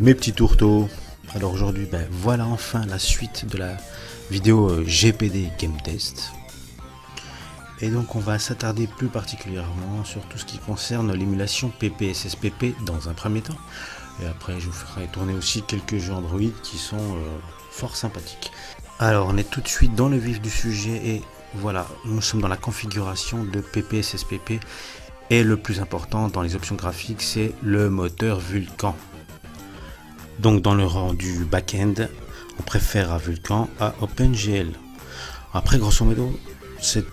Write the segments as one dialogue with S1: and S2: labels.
S1: Salut mes petits tourteaux. Alors aujourd'hui, voilà enfin la suite de la vidéo GPD Game Test. Et donc on va s'attarder plus particulièrement sur tout ce qui concerne l'émulation PPSSPP dans un premier temps. Et après je vous ferai tourner aussi quelques jeux Android qui sont fort sympathiques. Alors on est tout de suite dans le vif du sujet et voilà, nous sommes dans la configuration de PPSSPP. Et le plus important dans les options graphiques, c'est le moteur Vulkan. Donc dans le rendu back-end, on préfère à Vulkan à OpenGL. Après, grosso modo, c'est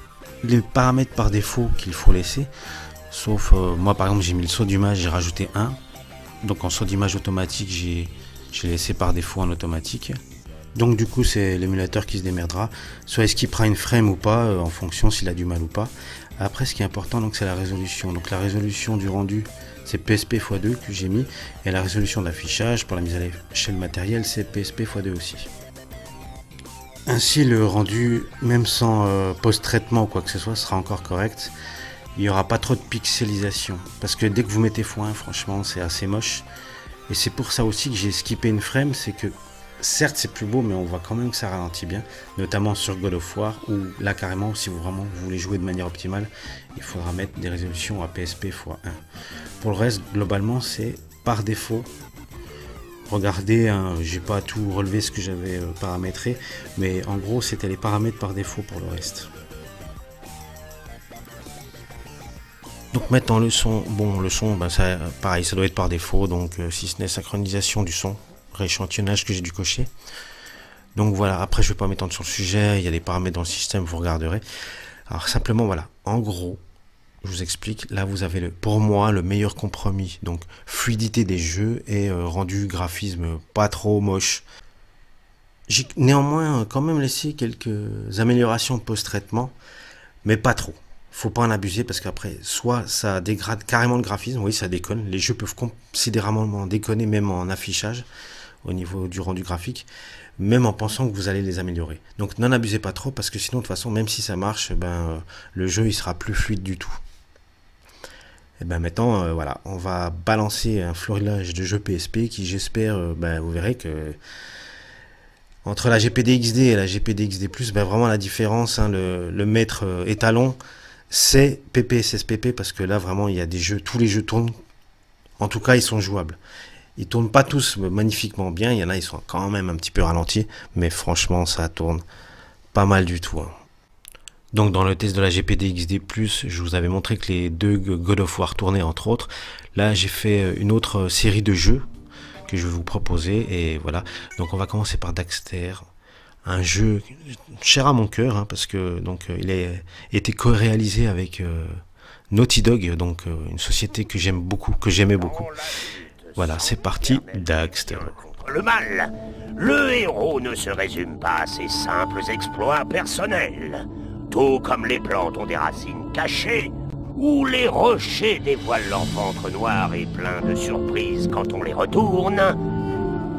S1: les paramètres par défaut qu'il faut laisser. Sauf, moi par exemple, j'ai mis le saut d'image, j'ai rajouté 1. Donc en saut d'image automatique, j'ai laissé par défaut en automatique. Donc du coup, c'est l'émulateur qui se démerdera. Soit est-ce qu'il prend une frame ou pas, en fonction s'il a du mal ou pas. Après, ce qui est important, donc c'est la résolution. Donc la résolution du rendu, c'est PSP x2 que j'ai mis. Et la résolution d'affichage pour la mise à l'échelle matérielle, c'est PSP x2 aussi. Ainsi, le rendu, même sans post-traitement ou quoi que ce soit, sera encore correct. Il n'y aura pas trop de pixelisation. Parce que dès que vous mettez x1, franchement, c'est assez moche. Et c'est pour ça aussi que j'ai skippé une frame, c'est que certes c'est plus beau mais on voit quand même que ça ralentit bien, notamment sur God of War où là carrément si vous voulez jouer de manière optimale il faudra mettre des résolutions à PSP x1. Pour le reste globalement c'est par défaut. Regardez, hein, j'ai pas tout relevé ce que j'avais paramétré mais en gros c'était les paramètres par défaut pour le reste. Donc maintenant le son, ça, pareil ça doit être par défaut donc si ce n'est synchronisation du son, rééchantillonnage que j'ai dû cocher. Donc voilà, après je vais pas m'étendre sur le sujet, il y a des paramètres dans le système, vous regarderez. Alors simplement voilà, en gros, je vous explique, là vous avez pour moi le meilleur compromis, donc fluidité des jeux et rendu graphisme pas trop moche. J'ai néanmoins quand même laissé quelques améliorations post-traitement, mais pas trop. Faut pas en abuser parce qu'après, soit ça dégrade carrément le graphisme, oui ça déconne, les jeux peuvent considérablement déconner même en affichage, au niveau du rendu graphique, même en pensant que vous allez les améliorer. Donc n'en abusez pas trop parce que sinon de toute façon, même si ça marche, le jeu il sera plus fluide du tout. Et maintenant, voilà, on va balancer un florilège de jeux PSP qui j'espère, vous verrez que entre la GPD XD et la GPD XD+, vraiment la différence, hein, le maître étalon, c'est PPSSPP parce que là vraiment il y a des jeux, tous les jeux tournent, en tout cas ils sont jouables. Ils tournent pas tous magnifiquement bien, il y en a ils sont quand même un petit peu ralentis, mais franchement ça tourne pas mal du tout. Hein. Donc dans le test de la GPD XD+, je vous avais montré que les deux God of War tournaient entre autres. Là j'ai fait une autre série de jeux que je vais vous proposer et voilà. Donc on va commencer par Daxter. Un jeu cher à mon cœur, hein, parce que il a été co-réalisé avec Naughty Dog, donc une société que j'aime beaucoup, que j'aimais beaucoup. Voilà, c'est parti, Daxter.
S2: Le mal, le héros ne se résume pas à ses simples exploits personnels. Tout comme les plantes ont des racines cachées, ou les rochers dévoilent leur ventre noir et plein de surprises quand on les retourne.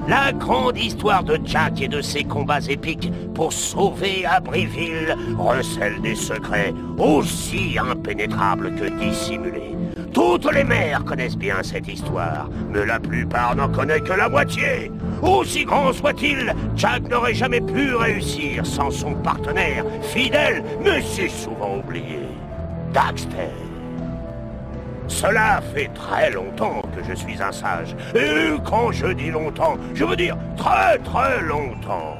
S2: La grande histoire de Jack et de ses combats épiques pour sauver Abbeville recèle des secrets aussi impénétrables que dissimulés. Toutes les mères connaissent bien cette histoire, mais la plupart n'en connaissent que la moitié. Aussi grand soit-il, Jack n'aurait jamais pu réussir sans son partenaire, fidèle, mais si souvent oublié, Daxter. Cela fait très longtemps que je suis un sage. Et quand je dis longtemps, je veux dire très très longtemps.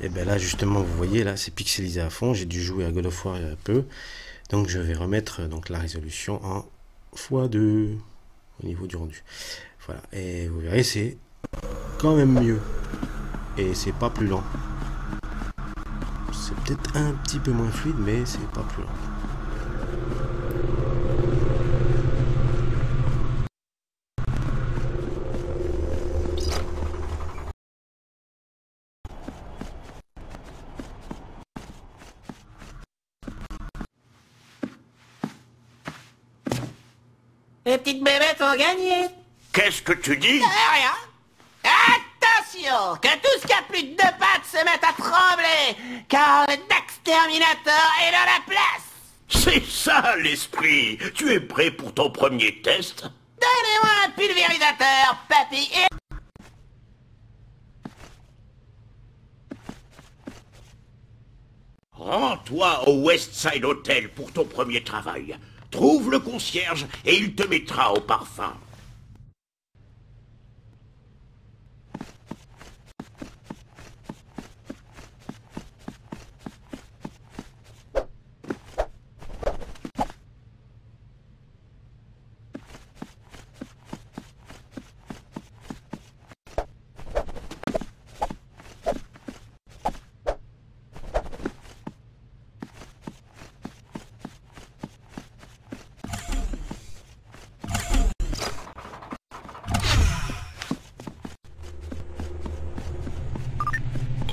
S1: Et là justement vous voyez là c'est pixelisé à fond, j'ai dû jouer à God of War un peu. Donc je vais remettre la résolution en x2 au niveau du rendu. Voilà, et vous verrez c'est quand même mieux. Et c'est pas plus lent. C'est peut-être un petit peu moins fluide mais c'est pas plus lent.
S3: Les petites bébêtes ont gagné.
S2: Qu'est-ce que tu dis?
S3: Rien. Attention, que tout ce qui a plus de 2 pattes se mette à trembler, car le Daxterminator est dans la place.
S2: C'est ça l'esprit. Tu es prêt pour ton premier test?
S3: Donnez-moi un pulvérisateur, papy, et...
S2: Rends-toi au Westside Hotel pour ton premier travail. Trouve le concierge et il te mettra au parfum.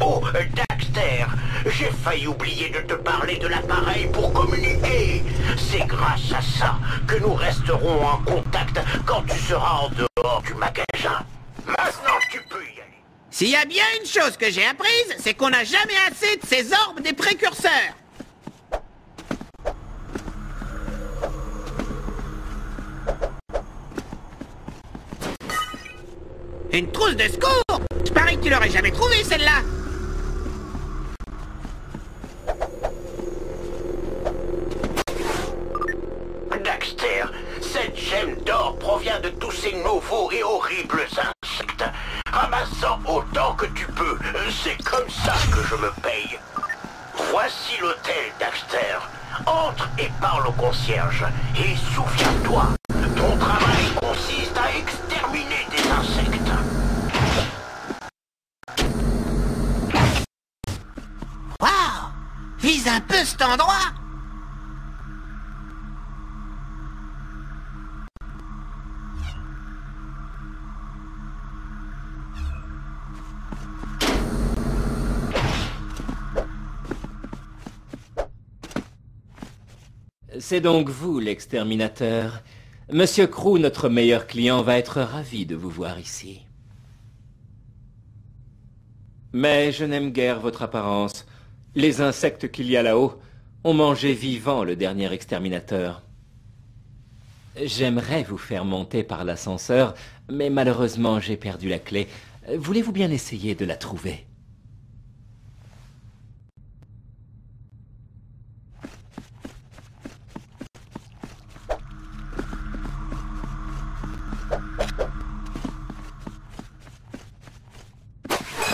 S2: Oh, Daxter, j'ai failli oublier de te parler de l'appareil pour communiquer. C'est grâce à ça que nous resterons en contact quand tu seras en dehors du magasin. Maintenant, tu peux y aller.
S3: S'il y a bien une chose que j'ai apprise, c'est qu'on n'a jamais assez de ces orbes des précurseurs. Une trousse de secours! Je parie que tu l'aurais jamais trouvée, celle-là!
S2: Daxter, cette gemme d'or provient de tous ces nouveaux et horribles insectes. Ramasse-en autant que tu peux. C'est comme ça que je me paye. Voici l'hôtel, Daxter. Entre et parle au concierge. Et souviens-toi, ton travail consiste à exterminer des insectes.
S3: Waouh! Vise un peu cet endroit!
S4: C'est donc vous, l'exterminateur. Monsieur Crew, notre meilleur client, va être ravi de vous voir ici. Mais je n'aime guère votre apparence. Les insectes qu'il y a là-haut ont mangé vivant le dernier exterminateur. J'aimerais vous faire monter par l'ascenseur, mais malheureusement j'ai perdu la clé. Voulez-vous bien essayer de la trouver ?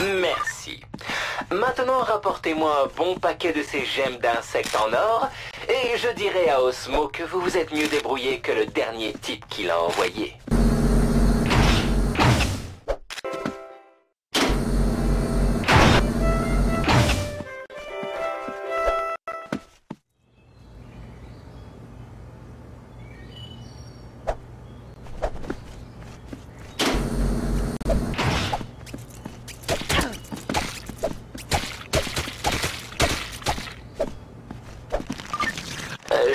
S4: Merci. Maintenant, rapportez-moi un bon paquet de ces gemmes d'insectes en or, et je dirai à Osmo que vous vous êtes mieux débrouillé que le dernier type qui l'a envoyé.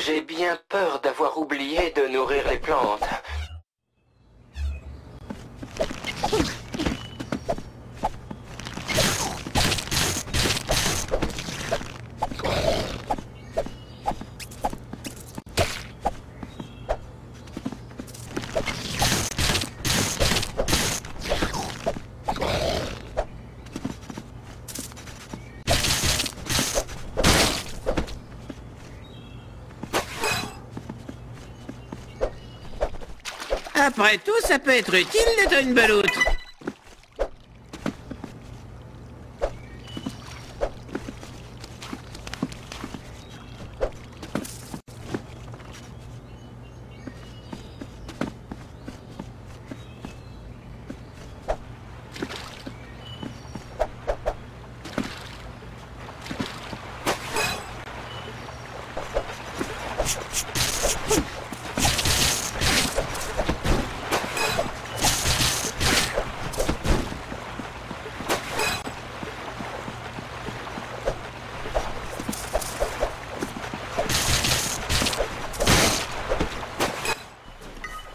S4: J'ai bien peur d'avoir oublié de nourrir les plantes.
S3: Après tout, ça peut être utile d'être une beloutre.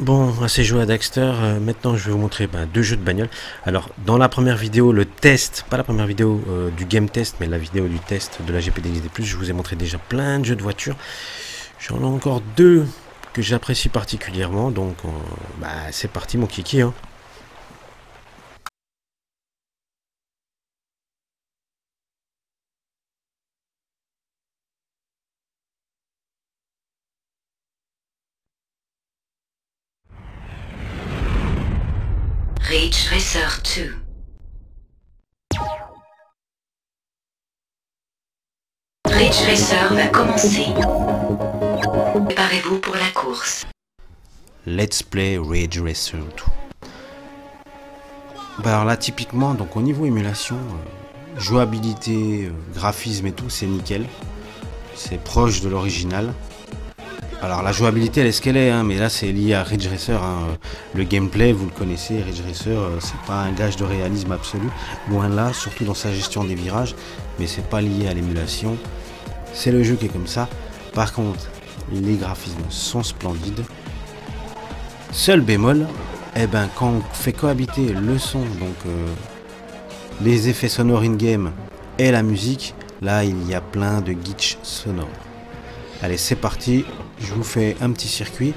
S1: Bon, assez joué à Daxter, maintenant je vais vous montrer deux jeux de bagnole. Alors dans la première vidéo, le test, pas la première vidéo du game test, mais la vidéo du test de la GPDXD+, je vous ai montré déjà plein de jeux de voitures. J'en ai encore deux que j'apprécie particulièrement, donc c'est parti mon kiki, hein.
S5: Ridge Racer 2. Ridge Racer va commencer. Préparez-vous pour la course.
S1: Let's play Ridge Racer 2. Bah alors là typiquement, donc au niveau émulation, jouabilité, graphisme et tout, c'est nickel. C'est proche de l'original. Alors la jouabilité elle est ce qu'elle est, hein, mais là c'est lié à Ridge Racer. Hein. Le gameplay, vous le connaissez, Ridge Racer, c'est pas un gage de réalisme absolu. Loin de là, surtout dans sa gestion des virages, mais c'est pas lié à l'émulation. C'est le jeu qui est comme ça. Par contre, les graphismes sont splendides. Seul bémol, eh ben, quand on fait cohabiter le son, donc les effets sonores in-game et la musique, là il y a plein de glitch sonores. Allez, c'est parti, je vous fais un petit circuit.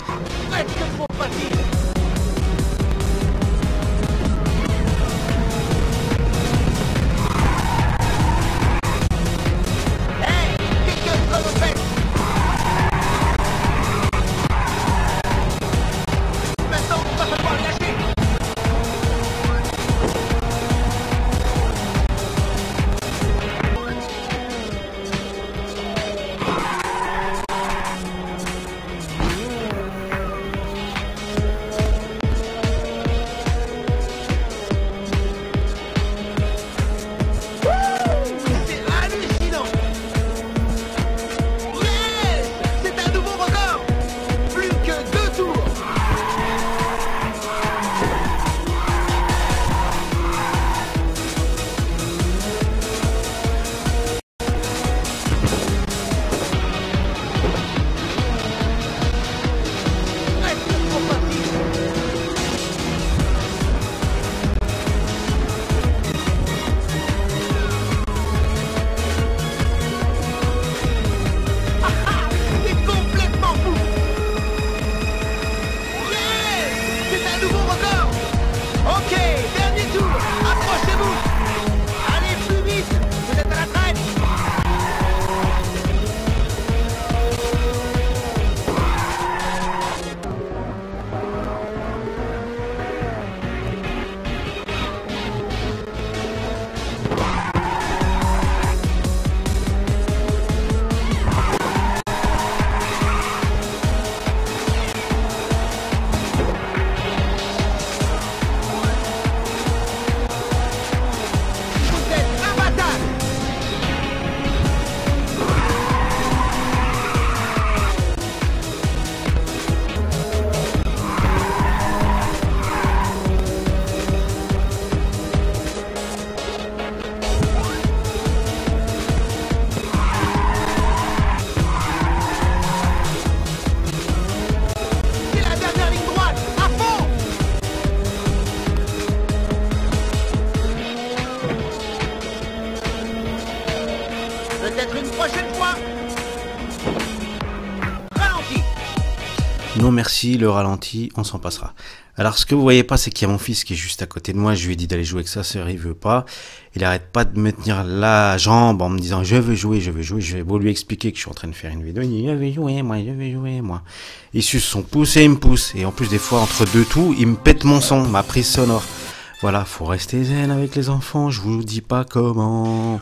S1: Non merci, le ralenti, on s'en passera. Alors ce que vous voyez pas, c'est qu'il y a mon fils qui est juste à côté de moi. Je lui ai dit d'aller jouer avec sa sœur, il veut pas. Il arrête pas de me tenir la jambe en me disant je veux jouer, je veux jouer. Je vais beau lui expliquer que je suis en train de faire une vidéo. Il dit je vais jouer moi. Il suce son pouce et il me pousse. Et en plus des fois entre deux tours, il me pète mon son, ma prise sonore. Voilà, faut rester zen avec les enfants, je vous dis pas comment.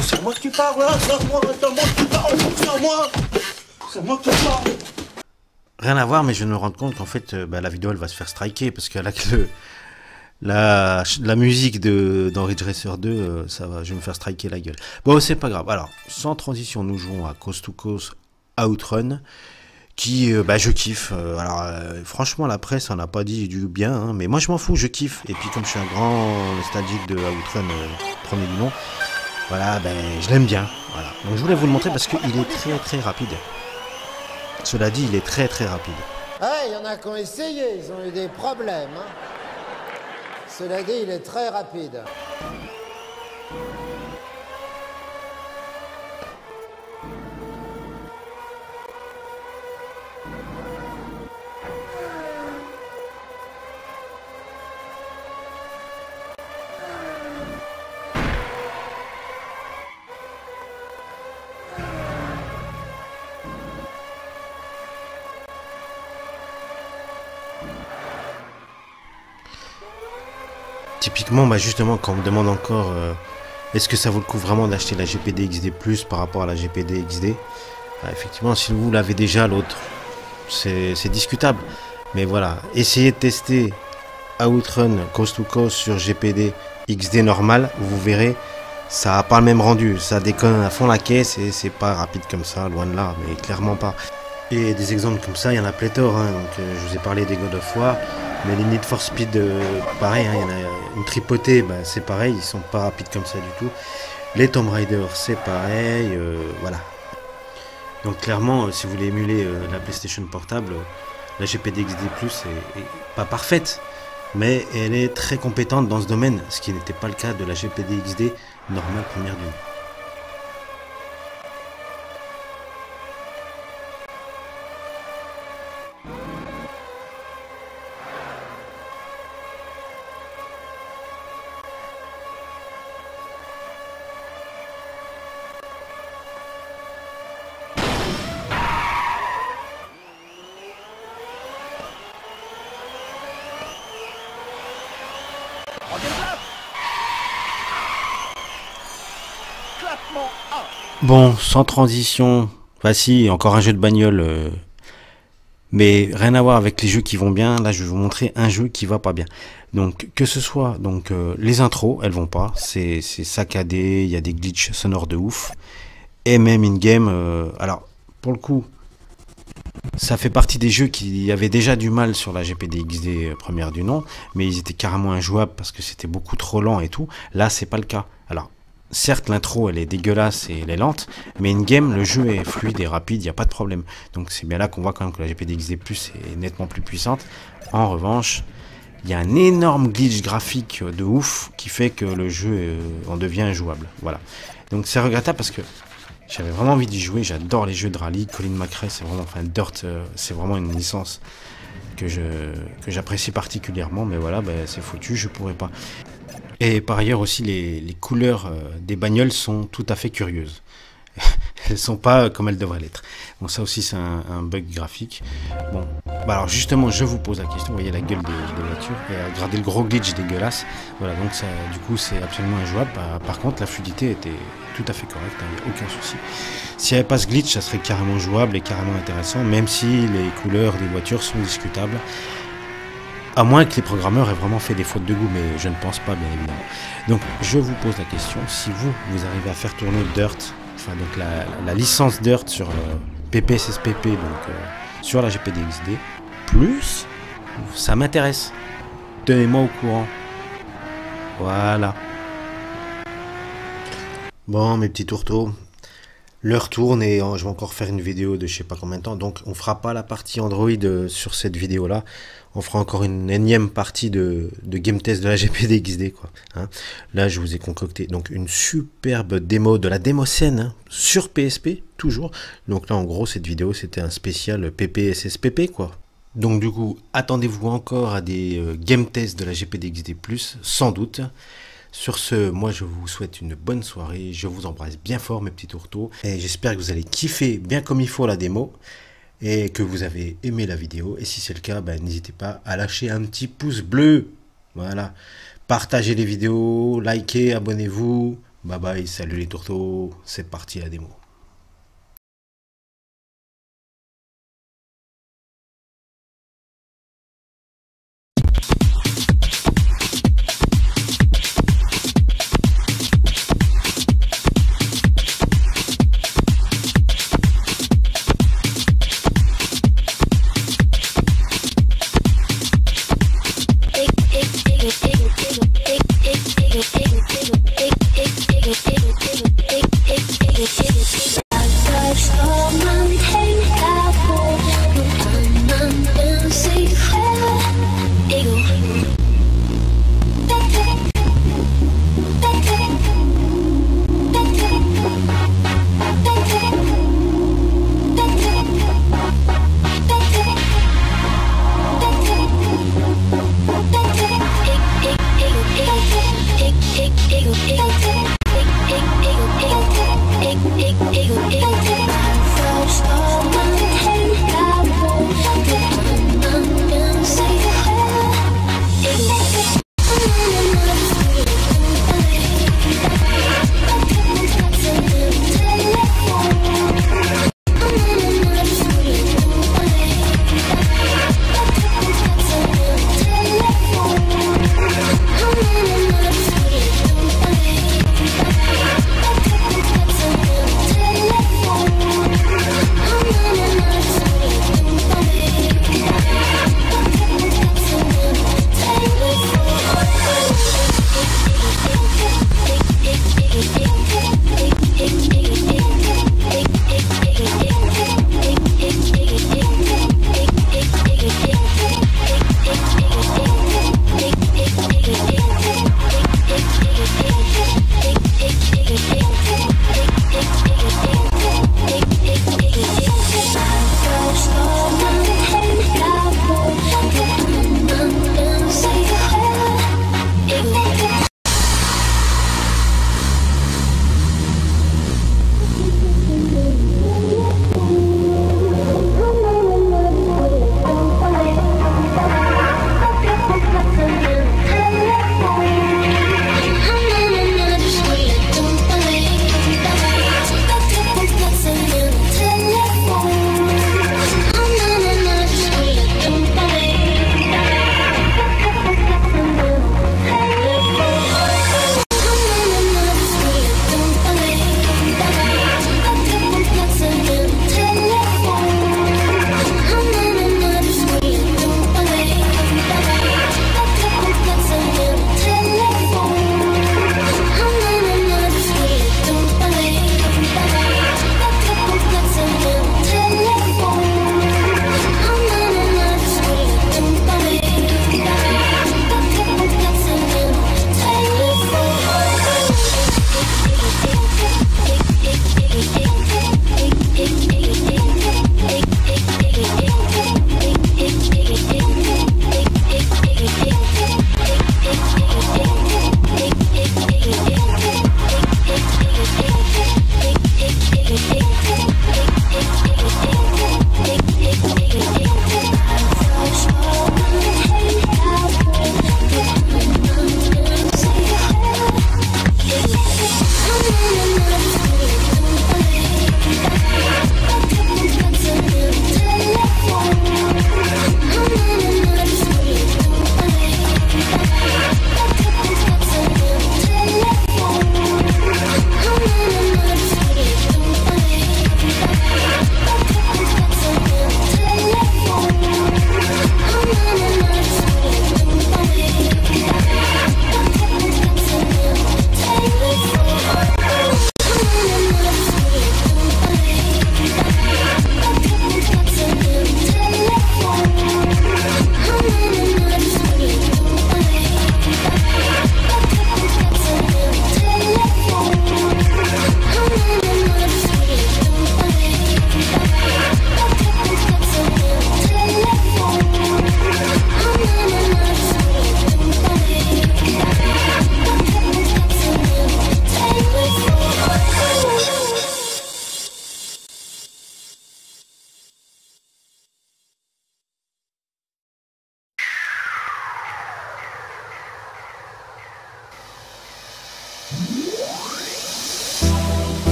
S6: C'est moi que tu parles, là, c'est moi que tu parles, c'est moi que tu parles.
S1: Rien à voir, mais je viens de me rendre compte qu'en fait, la vidéo elle va se faire striker parce que là, la musique dans Ridge Racer 2, ça va, je vais me faire striker la gueule. Bon, c'est pas grave. Alors, sans transition, nous jouons à Coast to Coast Outrun, qui, je kiffe. Franchement, la presse en a pas dit du bien, hein, mais moi je m'en fous, je kiffe. Et puis, comme je suis un grand nostalgique de Outrun, premier du nom. Voilà, je l'aime bien. Voilà. Donc je voulais vous le montrer parce qu'il est très très rapide. Cela dit, il est très très rapide.
S7: Il y en a qui ont essayé, ils ont eu des problèmes. Hein. Cela dit, il est très rapide.
S1: Typiquement, bah justement, quand on me demande encore est-ce que ça vaut le coup vraiment d'acheter la GPD XD Plus par rapport à la GPD XD, bah, effectivement, si vous l'avez déjà, l'autre, c'est discutable. Mais voilà, essayez de tester Outrun Coast to Coast sur GPD XD normal, vous verrez, ça n'a pas le même rendu, ça déconne à fond la caisse et c'est pas rapide comme ça, loin de là, mais clairement pas. Et des exemples comme ça, il y en a pléthore, hein. Donc, je vous ai parlé des God of War, mais les Need for Speed, pareil, hein, il y en a une tripotée, bah, c'est pareil, ils sont pas rapides comme ça du tout. Les Tomb Raider, c'est pareil, voilà. Donc clairement, si vous voulez émuler la PlayStation portable, la GPD XD Plus est pas parfaite, mais elle est très compétente dans ce domaine, ce qui n'était pas le cas de la GPD XD normale première du nom. Bon, sans transition, enfin si, encore un jeu de bagnole, mais rien à voir avec les jeux qui vont bien. Là, je vais vous montrer un jeu qui va pas bien. Donc, que ce soit donc les intros, elles vont pas, c'est saccadé, il y a des glitches sonores de ouf, et même in-game, alors, pour le coup, ça fait partie des jeux qui avaient déjà du mal sur la GPD XD première du nom, mais ils étaient carrément injouables parce que c'était beaucoup trop lent et tout. Là, c'est pas le cas. Alors, certes, l'intro, elle est dégueulasse et elle est lente, mais in-game, le jeu est fluide et rapide, il n'y a pas de problème. Donc c'est bien là qu'on voit quand même que la GPD XD Plus est nettement plus puissante. En revanche, il y a un énorme glitch graphique de ouf qui fait que le jeu en devient injouable. Voilà. Donc c'est regrettable parce que j'avais vraiment envie d'y jouer, j'adore les jeux de rallye. Colin McRae, c'est vraiment, enfin Dirt, c'est vraiment une licence que j'apprécie particulièrement, mais voilà, bah, c'est foutu, je pourrais pas. Et par ailleurs aussi, les couleurs des bagnoles sont tout à fait curieuses. Elles sont pas comme elles devraient l'être. Bon, ça aussi, c'est un bug graphique. Bon, bah alors justement, je vous pose la question. Vous voyez la gueule des voitures. Et regardez le gros glitch dégueulasse. Voilà, donc ça, du coup, c'est absolument injouable. Bah, par contre, la fluidité était tout à fait correcte. Il n'y a aucun souci. S'il n'y avait pas ce glitch, ça serait carrément jouable et carrément intéressant, même si les couleurs des voitures sont discutables. À moins que les programmeurs aient vraiment fait des fautes de goût, mais je ne pense pas, bien évidemment. Donc, je vous pose la question, si vous arrivez à faire tourner Dirt, enfin donc la licence Dirt sur PPSSPP, donc sur la GPD XD, plus, ça m'intéresse. Tenez-moi au courant. Voilà. Bon, mes petits tourteaux, l'heure tourne et je vais encore faire une vidéo de je sais pas combien de temps, donc on fera pas la partie Android sur cette vidéo là, on fera encore une énième partie de game test de la GPD XD quoi, hein. Là je vous ai concocté donc une superbe démo de la démocène, hein, sur PSP toujours, donc là en gros cette vidéo c'était un spécial PPSSPP quoi. Donc du coup attendez-vous encore à des game tests de la GPD XD+, sans doute. Sur ce, moi je vous souhaite une bonne soirée, je vous embrasse bien fort mes petits tourteaux, et j'espère que vous allez kiffer bien comme il faut la démo, et que vous avez aimé la vidéo, et si c'est le cas, n'hésitez pas à lâcher un petit pouce bleu, voilà, partagez les vidéos, likez, abonnez-vous, bye bye, salut les tourteaux, c'est parti la démo.
S8: It